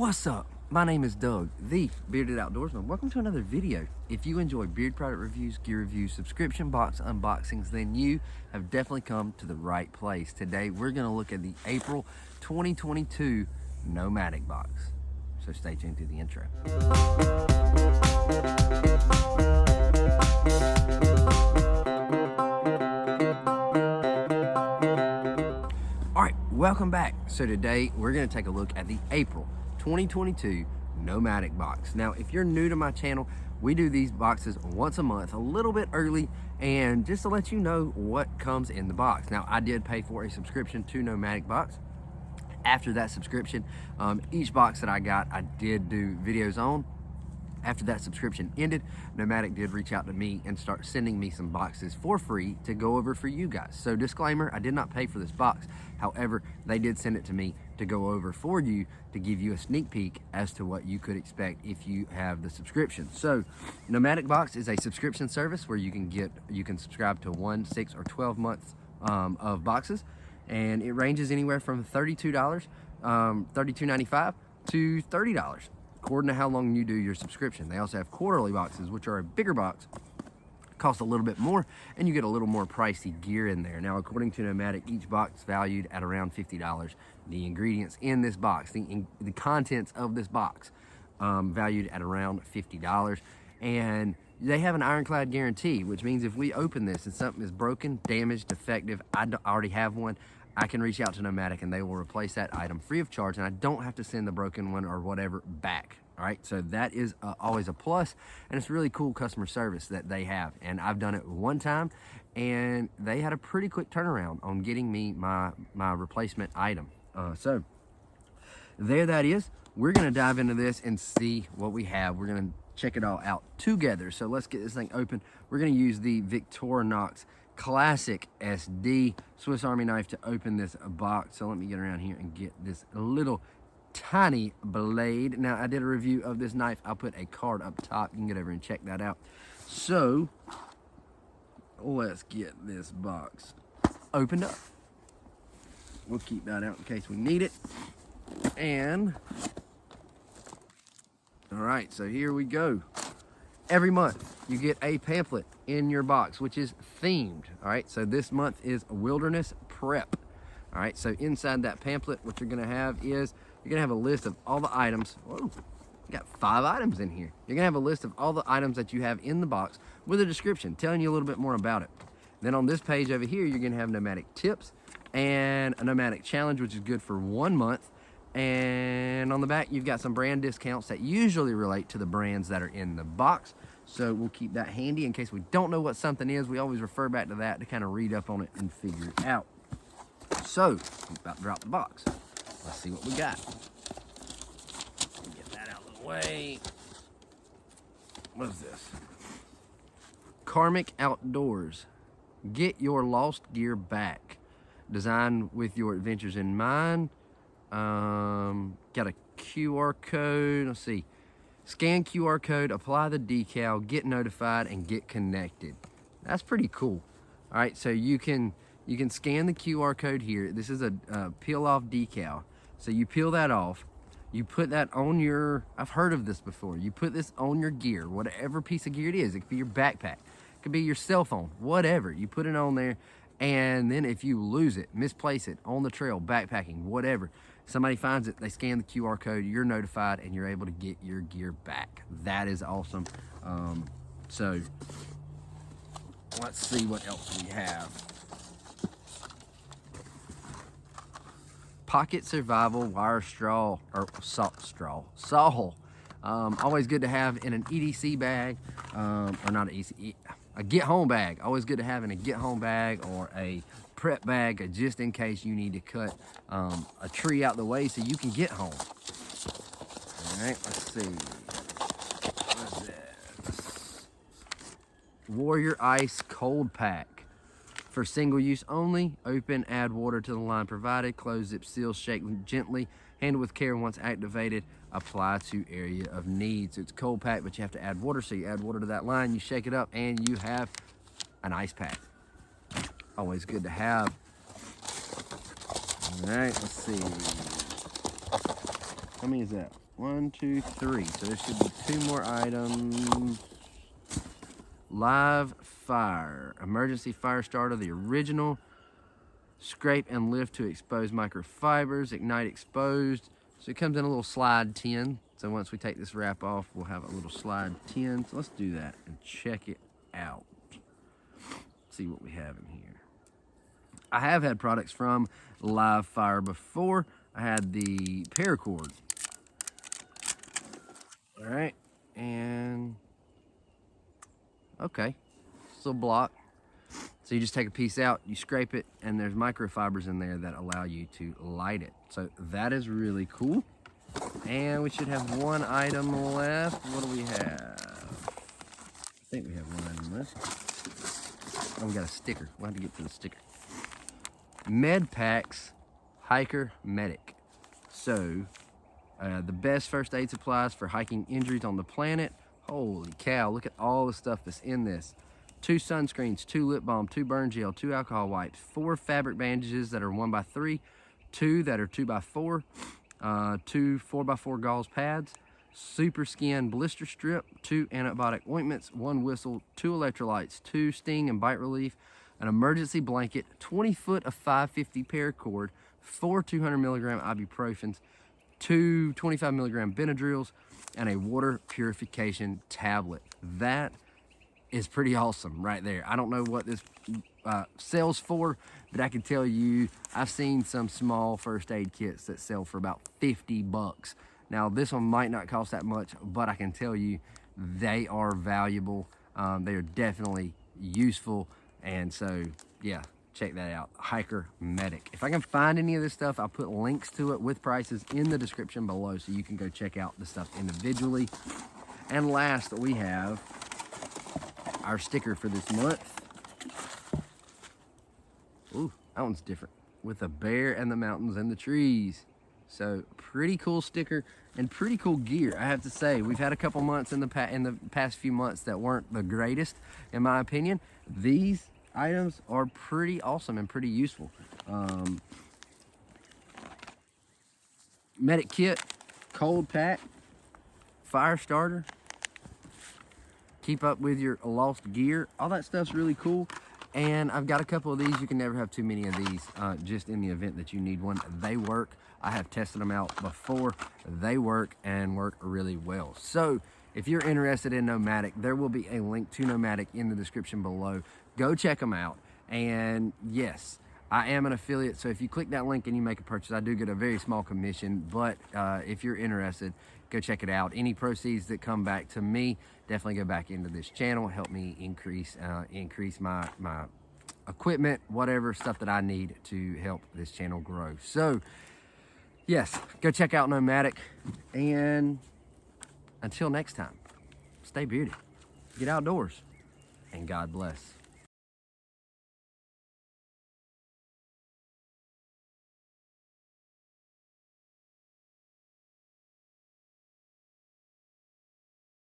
What's up? My name is Doug, the Bearded Outdoorsman. Welcome to another video. If you enjoy beard product reviews, gear reviews, subscription box unboxings, then you have definitely come to the right place. Today, we're gonna look at the April 2022 Nomadik Box. So stay tuned to the intro. All right, welcome back. So today, we're gonna take a look at the April 2022 Nomadik Box. Now, if you're new to my channel, we do these boxes once a month, a little bit early, and just to let you know what comes in the box. Now, I did pay for a subscription to Nomadik Box. After that subscription, each box that I got, I did do videos on. After that subscription ended, Nomadik did reach out to me and start sending me some boxes for free to go over for you guys. So disclaimer, I did not pay for this box. However, they did send it to me to go over for you to give you a sneak peek as to what you could expect if you have the subscription. So Nomadik Box is a subscription service where you can subscribe to 1, 6, or 12 months of boxes. And it ranges anywhere from $32, $32.95 to $30. According to how long you do your subscription. They also have quarterly boxes, which are a bigger box, cost a little bit more, and you get a little more pricey gear in there. Now, according to Nomadik, each box valued at around $50. The ingredients in this box, the contents of this box, valued at around $50. And they have an ironclad guarantee, which means if we open this and something is broken, damaged, defective, I already have one, I can reach out to Nomadik and they will replace that item free of charge, and I don't have to send the broken one or whatever back. All right, so that is always a plus, and it's really cool customer service that they have. And I've done it one time, and they had a pretty quick turnaround on getting me my replacement item. So there that is. We're gonna dive into this and see what we have. We're gonna check it all out together. So let's get this thing open. We're gonna use the Victorinox Classic SD Swiss Army knife to open this box. So let me get around here and get this little tiny blade. Now, I did a review of this knife. I'll put a card up top. You can get over and check that out. So let's get this box opened up. We'll keep that out in case we need it. And all right, so here we go. Every month you get a pamphlet in your box, which is themed. All right, so this month is wilderness prep. All right, so inside that pamphlet, what you're gonna have is, you're gonna have a list of all the items. Whoa, you got 5 items in here. You're gonna have a list of all the items that you have in the box with a description telling you a little bit more about it. Then on this page over here, you're gonna have Nomadik tips and a Nomadik challenge, which is good for 1 month. And on the back, you've got some brand discounts that usually relate to the brands that are in the box. So we'll keep that handy in case we don't know what something is. We always refer back to that to kind of read up on it and figure it out. So, I'm about to drop the box. Let's see what we got. Get that out of the way. What is this? Karmic Outdoors. Get your lost gear back. Designed with your adventures in mind. Got a QR code. Let's see. Scan QR code, apply the decal, get notified, and get connected. That's pretty cool. All right, so you can scan the QR code here. This is a peel off decal. So you peel that off. You put that on your, I've heard of this before. You put this on your gear, whatever piece of gear it is. It could be your backpack. It could be your cell phone, whatever. You put it on there, and then if you lose it, misplace it on the trail, backpacking, whatever, somebody finds it, they scan the QR code, you're notified, and you're able to get your gear back. That is awesome. So let's see what else we have. Pocket Survival Wire Straw, or saw. Always good to have in an EDC bag, or not an EDC, a get home bag. Always good to have in a get home bag or a prep bag, just in case you need to cut a tree out the way so you can get home. All right, let's see. What's this? Warrior Ice Cold Pack. For single use only. Open, add water to the line provided. Close, zip, seal, shake gently. Handle with care once activated. Apply to area of need. So it's cold pack, but you have to add water. So you add water to that line, you shake it up, and you have an ice pack. Always good to have. All right, let's see. How many is that? 1, 2, 3. So there should be 2 more items. Live fire, emergency fire starter, the original. Scrape and lift to expose microfibers, ignite exposed. So it comes in a little slide tin. So once we take this wrap off, we'll have a little slide tin. So let's do that and check it out. See what we have in here. I have had products from Live Fire before. I had the paracord. All right, and okay, still block. So you just take a piece out, you scrape it, and there's microfibers in there that allow you to light it. So that is really cool. And we should have one item left. What do we have? I think we have one item left. Oh, we got a sticker. We'll have to get to the sticker. Med Packs Hiker Medic. So, the best first aid supplies for hiking injuries on the planet. Holy cow, look at all the stuff that's in this. 2 sunscreens, 2 lip balm, 2 burn gel, 2 alcohol wipes, 4 fabric bandages that are 1x3, 2 that are 2x4, 2 4x4 gauze pads, super skin blister strip, 2 antibiotic ointments, 1 whistle, 2 electrolytes, 2 sting and bite relief, an emergency blanket, 20 foot of 550 paracord, 4 200 milligram ibuprofens, 2 25 milligram Benadryls, and a water purification tablet. That is pretty awesome right there. I don't know what this sells for, but I can tell you I've seen some small first aid kits that sell for about 50 bucks. Now this one might not cost that much, but I can tell you they are valuable. They are definitely useful, and so yeah, check that out. Hiker Medic. If I can find any of this stuff, I'll put links to it with prices in the description below so you can go check out the stuff individually. And last, we have our sticker for this month. Ooh, that one's different, with a bear and the mountains and the trees. So pretty cool sticker and pretty cool gear, I have to say. We've had a couple months in the past few months that weren't the greatest, in my opinion. These items are pretty awesome and pretty useful. Medic kit, cold pack, fire starter, keep up with your lost gear. All that stuff's really cool. And I've got a couple of these. You can never have too many of these, just in the event that you need one. They work. I have tested them out before. They work and work really well. So if you're interested in Nomadik, there will be a link to Nomadik in the description below. Go check them out. And yes, I am an affiliate, so if you click that link and you make a purchase, I do get a very small commission. But if you're interested, go check it out. Any proceeds that come back to me definitely go back into this channel, help me increase my equipment, whatever stuff that I need to help this channel grow. So yes, go check out Nomadik, and until next time, stay bearded, get outdoors, and God bless.